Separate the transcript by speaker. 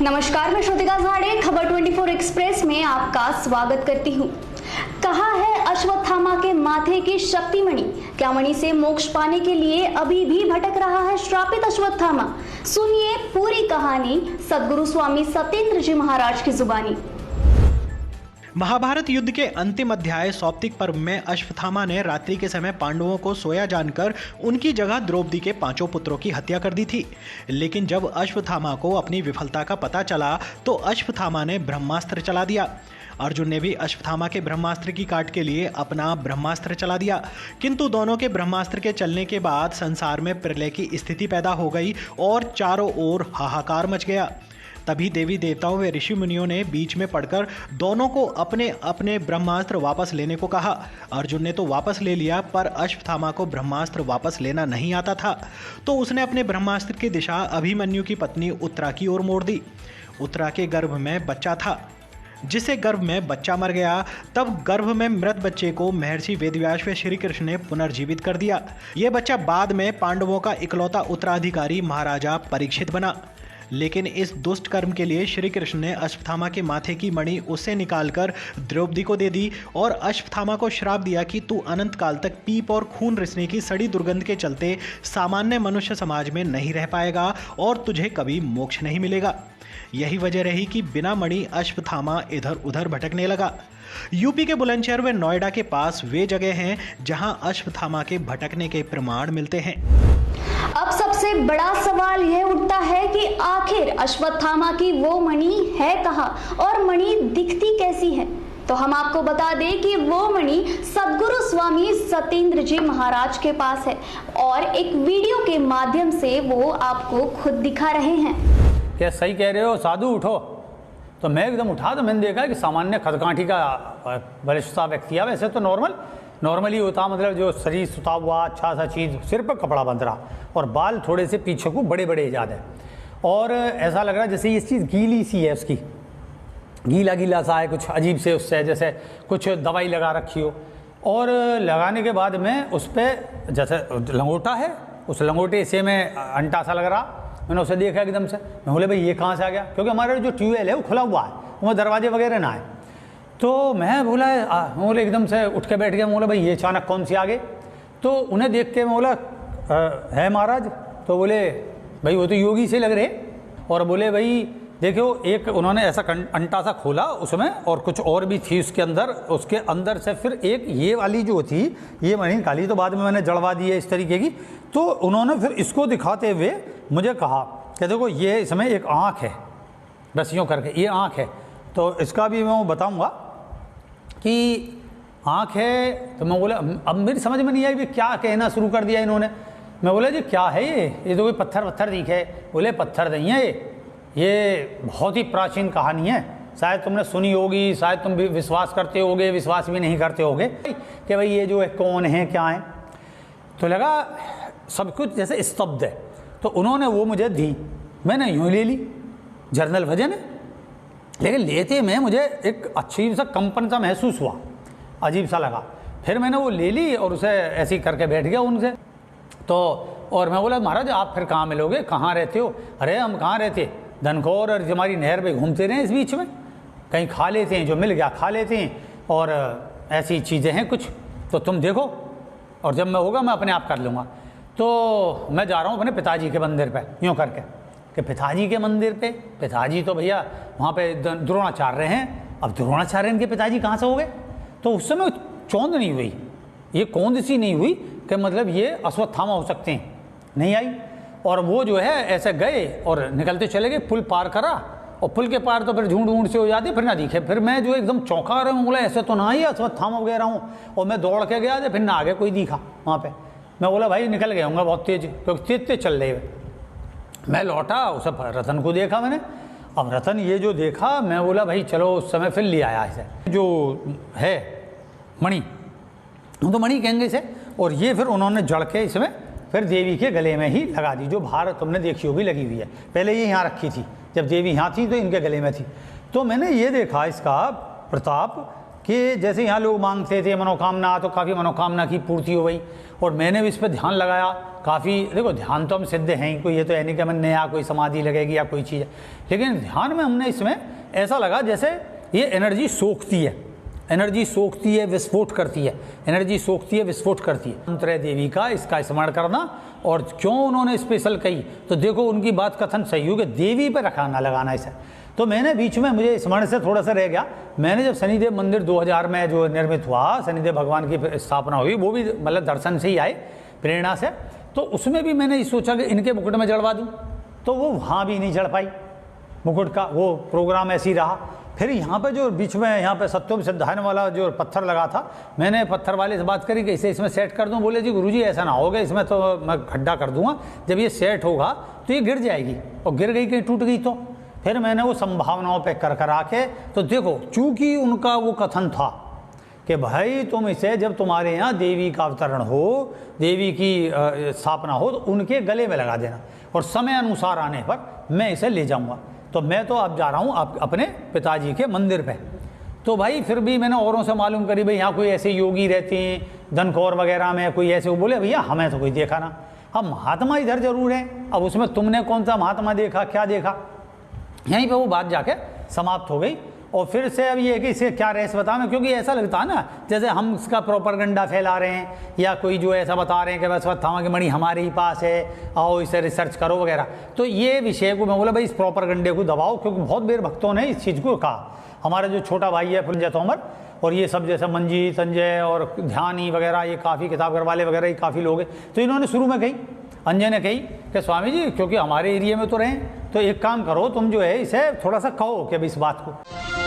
Speaker 1: नमस्कार, मैं श्रुतिका झाड़े खबर 24 एक्सप्रेस में आपका स्वागत करती हूँ। कहा है अश्वत्थामा के माथे की शक्ति मणि, क्या मणि से मोक्ष पाने के लिए अभी भी भटक रहा है श्रापित अश्वत्थामा? सुनिए पूरी कहानी सद्गुरु स्वामी सत्येंद्र जी महाराज की जुबानी।
Speaker 2: महाभारत युद्ध के अंतिम अध्याय सौप्तिक पर्व में अश्वत्थामा ने रात्रि के समय पांडवों को सोया जानकर उनकी जगह द्रौपदी के 5 पुत्रों की हत्या कर दी थी। लेकिन जब अश्वत्थामा को अपनी विफलता का पता चला तो अश्वत्थामा ने ब्रह्मास्त्र चला दिया। अर्जुन ने भी अश्वत्थामा के ब्रह्मास्त्र की काट के लिए अपना ब्रह्मास्त्र चला दिया, किंतु दोनों के ब्रह्मास्त्र के चलने के बाद संसार में प्रलय की स्थिति पैदा हो गई और चारों ओर हाहाकार मच गया। तभी देवी देवताओं व ऋषि मुनियों ने बीच में पड़कर दोनों को अपने अपने ब्रह्मास्त्र वापस लेने को कहा। अर्जुन ने तो वापस ले लिया, पर अश्वत्थामा को ब्रह्मास्त्र वापस लेना नहीं आता था, तो उसने अपने ब्रह्मास्त्र की दिशा अभिमन्यु की पत्नी उत्तरा की ओर मोड़ दी। उत्तरा के गर्भ में बच्चा था, जिससे गर्भ में बच्चा मर गया। तब गर्भ में मृत बच्चे को महर्षि वेदव्यास व श्री कृष्ण ने पुनर्जीवित कर दिया। यह बच्चा बाद में पांडवों का इकलौता उत्तराधिकारी महाराजा परीक्षित बना। लेकिन इस दुष्ट कर्म के लिए श्री कृष्ण ने अश्वत्थामा के माथे की मणि उससे निकालकर द्रौपदी को दे दी और अश्वत्थामा को श्राप दिया कि तू अनंत काल तक पीप और खून रिसने की सड़ी दुर्गंध के चलते सामान्य मनुष्य समाज में नहीं रह पाएगा और तुझे कभी मोक्ष नहीं मिलेगा। यही वजह रही कि बिना मणि अश्वत्थामा इधर उधर भटकने लगा। यूपी के बुलंदशहर व नोएडा के पास वे जगह हैं जहां अश्वत्थामा के भटकने के प्रमाण मिलते हैं।
Speaker 1: अब सबसे बड़ा सवाल यह उठता है कि आखिर अश्वत्थामा की वो मणि है कहाँ और मणि दिखती कैसी है? तो हम आपको बता दें कि वो मणि सद्गुरु स्वामी सत्येंद्र जी महाराज के पास है और एक वीडियो के माध्यम से वो आपको खुद दिखा रहे हैं।
Speaker 3: क्या सही कह रहे हो साधु, उठो। तो मैं एकदम उठा तो मैंने देखा कि सामान्य खदकाठी का बलिष्ठता व्यक्ति है। वैसे तो नॉर्मली होता, मतलब जो शरीर सुता हुआ अच्छा सा चीज़, सिर पर कपड़ा बंध रहा और बाल थोड़े से पीछे को बड़े बड़े ज़्यादा है और ऐसा लग रहा है जैसे ये चीज़ गीली सी है, उसकी गीला सा है, कुछ अजीब से उससे जैसे कुछ दवाई लगा रखी हो। और लगाने के बाद में उस पर जैसे लंगोटा है, उस लंगोटे से में अंटा सा लग रहा। मैंने उसे देखा एकदम से, मैं बोले भाई ये कहाँ से आ गया, क्योंकि हमारा जो ट्यूबवेल है वो खुला हुआ है, वो दरवाजे वगैरह ना है। तो मैं बोले एकदम से उठ के बैठ गया। बोला भाई ये अचानक कौन सी आ गए? तो उन्हें देख के मैं बोला है महाराज? तो बोले भाई वो तो योगी से लग रहे। और बोले भाई देखो, एक उन्होंने ऐसा अंटा सा खोला उसमें और कुछ और भी थी उसके अंदर, उसके अंदर से फिर एक ये वाली जो थी ये मणि निकाली, तो बाद में मैंने जड़वा दी है इस तरीके की। तो उन्होंने फिर इसको दिखाते हुए मुझे कहा कि देखो ये इसमें एक आँख है, रस्सियों करके ये आँख है। तो इसका भी मैं बताऊँगा कि आँख है। तो मैं बोला अब मेरी समझ में नहीं आई भी क्या कहना शुरू कर दिया इन्होंने। मैं बोला जी क्या है ये तो कोई पत्थर दिखे। बोले पत्थर नहीं है, ये बहुत ही प्राचीन कहानी है, शायद तुमने सुनी होगी, शायद तुम भी विश्वास करते होगे, विश्वास भी नहीं करते होगे कि भाई ये जो है कौन है क्या है। तो लगा सब कुछ जैसे स्तब्ध है। तो उन्होंने वो मुझे दी, मैंने यूँ ले ली जर्नल भजन है। लेकिन लेते में मुझे एक अजीब सा कंपन सा महसूस हुआ, अजीब सा लगा। फिर मैंने वो ले ली और उसे ऐसे ही करके बैठ गया उनसे। तो और मैं बोला महाराज आप फिर कहाँ मिलोगे, कहाँ रहते हो? अरे हम कहाँ रहते, धनखोर और हमारी नहर पे घूमते रहे, इस बीच में कहीं खा लेते हैं, जो मिल गया खा लेते हैं और ऐसी चीज़ें हैं कुछ, तो तुम देखो और जब मैं होगा मैं अपने आप कर लूँगा। तो मैं जा रहा हूँ अपने पिताजी के मंदिर पर, यूँ करके कि पिताजी के मंदिर पे, पिताजी तो भैया वहाँ पे द्रोणाचार्य हैं। अब द्रोणाचार्य इनके पिताजी कहाँ से हो गए? तो उस समय चौंध नहीं हुई, ये कौंध सी नहीं हुई कि मतलब ये अश्वत्थामा हो सकते हैं, नहीं आई। और वो जो है ऐसे गए और निकलते चले गए, पुल पार करा और पुल के पार तो फिर झूठ से हो जाती, फिर ना दिखे। फिर मैं जो एकदम चौंका रहा हूँ, बोला ऐसे तो ना ही अश्वत्थामा वगैरह हूँ। और मैं दौड़ के गया फिर ना आगे कोई दिखा वहाँ पर। मैं बोला भाई निकल गया हूँगा बहुत तेज, क्योंकि तेज चल रहे। मैं लौटा, उस रतन को देखा मैंने। अब रतन ये जो देखा, मैं बोला भाई चलो उस समय फिर ले आया इसे, जो है मणि, तो मणि कहेंगे इसे। और ये फिर उन्होंने जड़ के इसमें फिर देवी के गले में ही लगा दी, जो बाहर तुमने देखी होगी लगी हुई है। पहले ये यहाँ रखी थी, जब देवी यहाँ थी तो इनके गले में थी। तो मैंने ये देखा इसका प्रताप कि जैसे यहाँ लोग मांगते थे मनोकामना, तो काफ़ी मनोकामना की पूर्ति हो गई। और मैंने भी इस पर ध्यान लगाया, काफ़ी, देखो ध्यान तो हम सिद्ध हैं ही, कोई ये तो है नहीं कि हमें नया कोई समाधि लगेगी या कोई चीज़ है, लेकिन ध्यान में हमने इसमें ऐसा लगा जैसे ये एनर्जी सोखती है, एनर्जी सोखती है, विस्फोट करती है, एनर्जी सोखती है, विस्फोट करती है। मंत्र देवी का इसका स्मरण करना, और क्यों उन्होंने स्पेशल कही, तो देखो उनकी बात कथन सही हो कि देवी पर रखाना लगाना इसे। तो मैंने बीच में, मुझे स्मरण से थोड़ा सा रह गया, मैंने जब शनिदेव मंदिर 2000 में जो निर्मित हुआ, शनिदेव भगवान की स्थापना हुई, वो भी मतलब दर्शन से ही आए, प्रेरणा से, तो उसमें भी मैंने ये सोचा कि इनके मुकुट में जड़वा दूँ, तो वो वहाँ भी नहीं जड़ पाई मुकुट का, वो प्रोग्राम ऐसे ही रहा। फिर यहाँ पे जो बीच में यहाँ पे सत्यम सिद्धायन वाला जो पत्थर लगा था, मैंने पत्थर वाले से बात करी कि इसे इसमें सेट कर दूँ, बोले जी गुरुजी ऐसा ना होगा, इसमें तो मैं खड्डा कर दूंगा, जब ये सेट होगा तो ये गिर जाएगी, और गिर गई कहीं टूट गई तो। फिर मैंने वो संभावनाओं पे कर आके, तो देखो चूंकि उनका वो कथन था कि भाई तुम इसे, जब तुम्हारे यहाँ देवी का अवतरण हो, देवी की स्थापना हो, तो उनके गले में लगा देना, और समय अनुसार आने पर मैं इसे ले जाऊँगा। तो मैं तो अब जा रहा हूँ आप अपने पिताजी के मंदिर पे। तो भाई फिर भी मैंने औरों से मालूम करी, भाई यहाँ कोई ऐसे योगी रहते हैं धनकौर वगैरह में, कोई ऐसे, वो बोले भैया हमें तो कोई देखा ना, अब महात्मा इधर जरूर है, अब उसमें तुमने कौन सा महात्मा देखा, क्या देखा। यहीं पे वो बात जाके समाप्त हो गई। और फिर से अब ये है कि इसे क्या रहस्य बता मैं, क्योंकि ऐसा लगता है ना जैसे हम इसका प्रोपेगेंडा फैला रहे हैं, या कोई जो ऐसा बता रहे हैं कि बस अश्वत्थामा की मणि हमारे ही पास है, आओ इसे रिसर्च करो वगैरह। तो ये विषय को मैं बोला भाई इस प्रोपेगेंडे को दबाओ, क्योंकि बहुत देर भक्तों ने इस चीज़ को कहा। हमारा जो छोटा भाई है फुलंजय तोमर, और ये सब जैसे मंजी संजय और ध्यानी वगैरह, ये काफ़ी किताब घर वाले वगैरह, ये काफ़ी लोग हैं, तो इन्होंने शुरू में कही, अंजय ने कही कि स्वामी जी क्योंकि हमारे एरिया में तो रहें, तो एक काम करो तुम जो है इसे थोड़ा सा कहो कि इस बात को।